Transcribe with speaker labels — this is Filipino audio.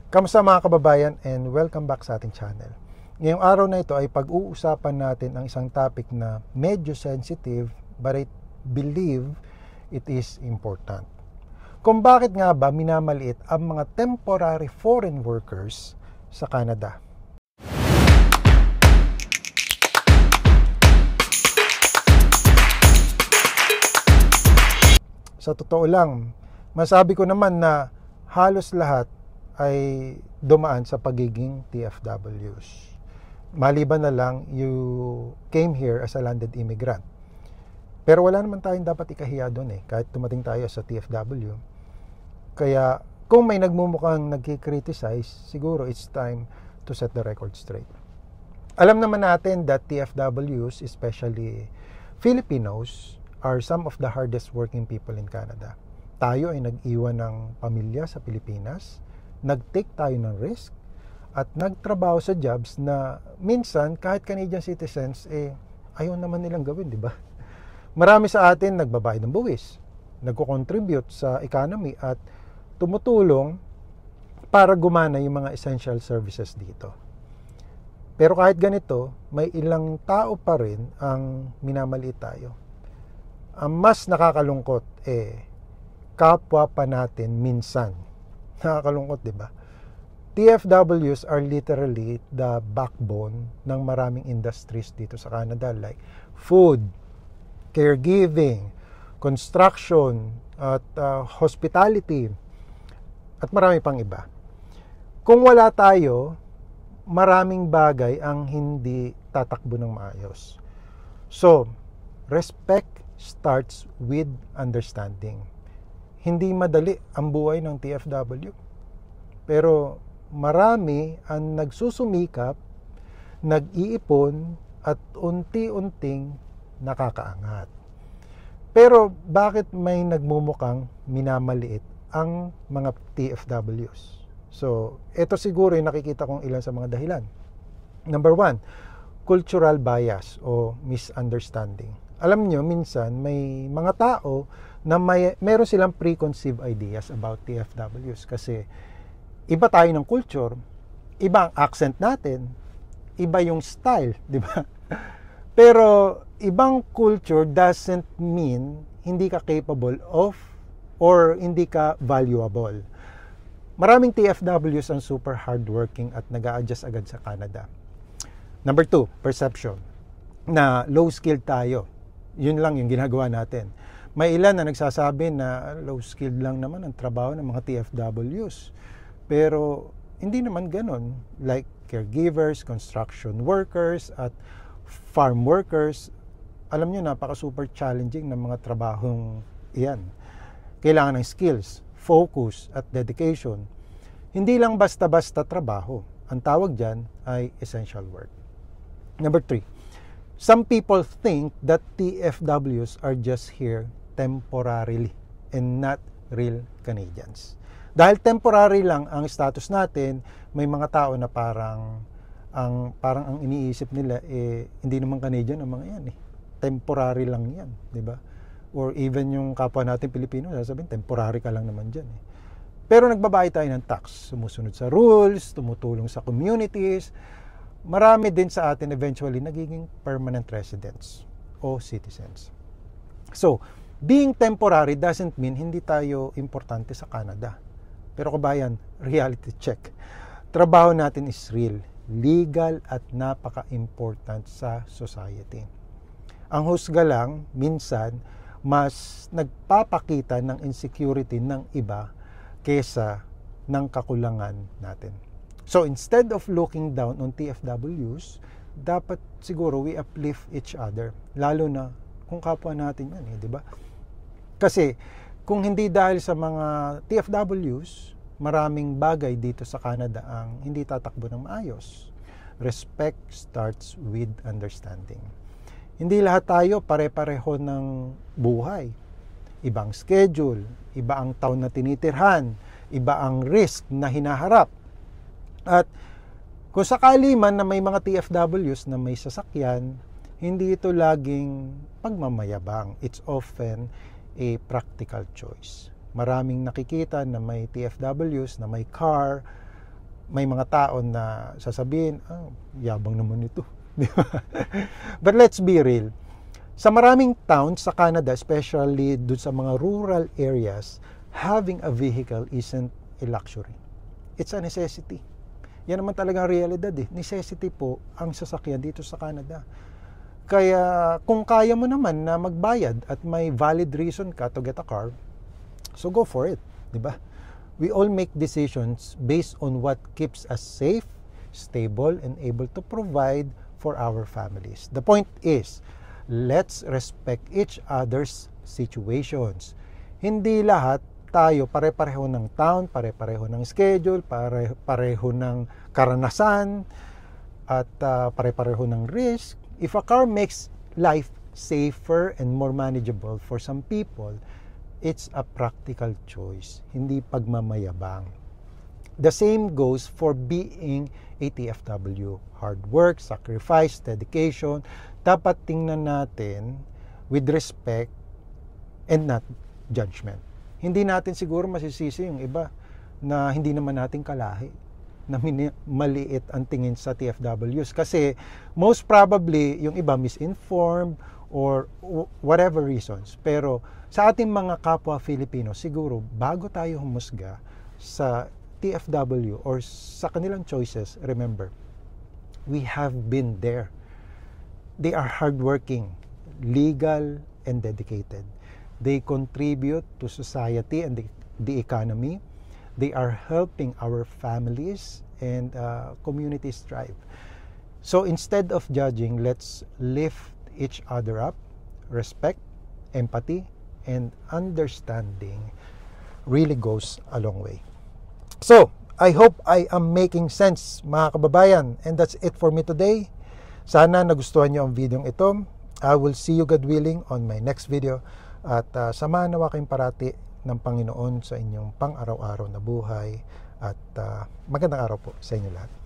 Speaker 1: Kamusta mga kababayan, and welcome back sa ating channel. Ngayong araw na ito ay pag-uusapan natin ang isang topic na medyo sensitive, but I believe it is important. Kung bakit nga ba minamaliit ang mga temporary foreign workers sa Canada. Sa totoo lang, masabi ko naman na halos lahat ay dumaan sa pagiging TFWs. Maliban na lang you came here as a landed immigrant. Pero wala naman tayong dapat ikahiya doon kahit tumating tayo sa TFW. Kaya kung may nagmumukhang nagki-criticize, siguro it's time to set the record straight. Alam naman natin that TFWs, especially Filipinos, are some of the hardest working people in Canada. Tayo ay nag-iwan ng pamilya sa Pilipinas, nag-take tayo ng risk, at nagtrabaho sa jobs na minsan kahit Canadian citizens ayaw naman nilang gawin, di ba? Marami sa atin nagbabayad ng buwis, nagko-contribute sa economy at tumutulong para gumana yung mga essential services dito. Pero kahit ganito, may ilang tao pa rin ang minamaliit tayo. Ang mas nakakalungkot kapwa pa natin minsan. Nakakalungkot, di ba? TFWs are literally the backbone ng maraming industries dito sa Canada, like food, caregiving, construction, at hospitality, at marami pang iba. Kung wala tayo, maraming bagay ang hindi tatakbo ng maayos. So, respect starts with understanding. Hindi madali ang buhay ng TFW. Pero marami ang nagsusumikap, nag-iipon, at unti-unting nakakaangat. Pero bakit may nagmumukhang minamaliit ang mga TFWs? So, ito siguro yung nakikita kong ilan sa mga dahilan. Number 1, cultural bias o misunderstanding. Alam nyo, minsan may mga tao na meron silang preconceived ideas about TFWs kasi iba tayo ng culture, iba ang accent natin, iba yung style, di ba? Pero ibang culture doesn't mean hindi ka capable of or hindi ka valuable. Maraming TFWs ang super hardworking at nag-a-adjust agad sa Canada. Number 2, perception na low skilled tayo. Yun lang yung ginagawa natin. May ilan na nagsasabi na low skilled lang naman ang trabaho ng mga TFWs. Pero hindi naman ganon. Like caregivers, construction workers, at farm workers. Alam nyo, napaka-super challenging ng mga trabahong iyan. Kailangan ng skills, focus, at dedication. Hindi lang basta-basta trabaho. Ang tawag dyan ay essential work. Number 3. Some people think that TFWs are just here temporarily and not real Canadians. Dahil temporary lang ang status natin, may mga tao na parang ang iniisip nila hindi naman Canadian ang mga yan Temporary lang yan, di ba? Or even yung kapwa natin Pilipino, sasabihin temporary ka lang naman diyan Pero nagbabayad tayo ng tax, sumusunod sa rules, tumutulong sa communities. Marami din sa atin eventually nagiging permanent residents o citizens. So, being temporary doesn't mean hindi tayo importante sa Canada. Pero kabayan, reality check. Trabaho natin is real, legal, at napaka-important sa society. Ang husga lang, minsan, mas nagpapakita ng insecurity ng iba kesa ng kakulangan natin. So, instead of looking down on TFWs, dapat siguro we uplift each other. Lalo na kung kapwa natin yan, di ba? Kasi, kung hindi dahil sa mga TFWs, maraming bagay dito sa Canada ang hindi tatakbo ng maayos. Respect starts with understanding. Hindi lahat tayo pare-pareho ng buhay. Ibang schedule, iba ang taon na tinitirhan, iba ang risk na hinaharap. At kung sakali man na may mga TFWs na may sasakyan, hindi ito laging pagmamayabang. It's often a practical choice. Maraming nakikita na may TFWs, na may car, may mga tao na sasabihin, yabang naman ito. But let's be real. Sa maraming towns sa Canada, especially dun sa mga rural areas, having a vehicle isn't a luxury. It's a necessity. Yan naman talagang realidad eh. Necessity po ang sasakyan dito sa Canada. Kaya kung kaya mo naman na magbayad at may valid reason ka to get a car, so go for it, di ba? We all make decisions based on what keeps us safe, stable, and able to provide for our families. The point is, let's respect each other's situations. Hindi lahat tayo pare-pareho ng town, pare-pareho ng schedule, pare-pareho ng karanasan, at pare-pareho ng risk. If a car makes life safer and more manageable for some people, it's a practical choice, hindi pagmamayabang. The same goes for being a TFW. Hard work, sacrifice, dedication, dapat tingnan natin with respect and not judgment. Hindi natin siguro masisisi yung iba na hindi naman natin kalahi, na maliit ang tingin sa TFWs. Kasi most probably yung iba misinformed or whatever reasons. Pero sa ating mga kapwa Filipino, siguro bago tayo humusga sa TFW or sa kanilang choices, remember, we have been there. They are hardworking, legal, and dedicated. They contribute to society and the economy. They are helping our families and communities thrive. So instead of judging, let's lift each other up. Respect, empathy, and understanding really goes a long way. So, I hope I am making sense, mga kababayan. And that's it for me today. Sana nagustuhan nyo ang video ito. I will see you, God willing, on my next video. At samahan nawa kayong parati ng Panginoon sa inyong pang-araw-araw na buhay. At magandang araw po sa inyo lahat.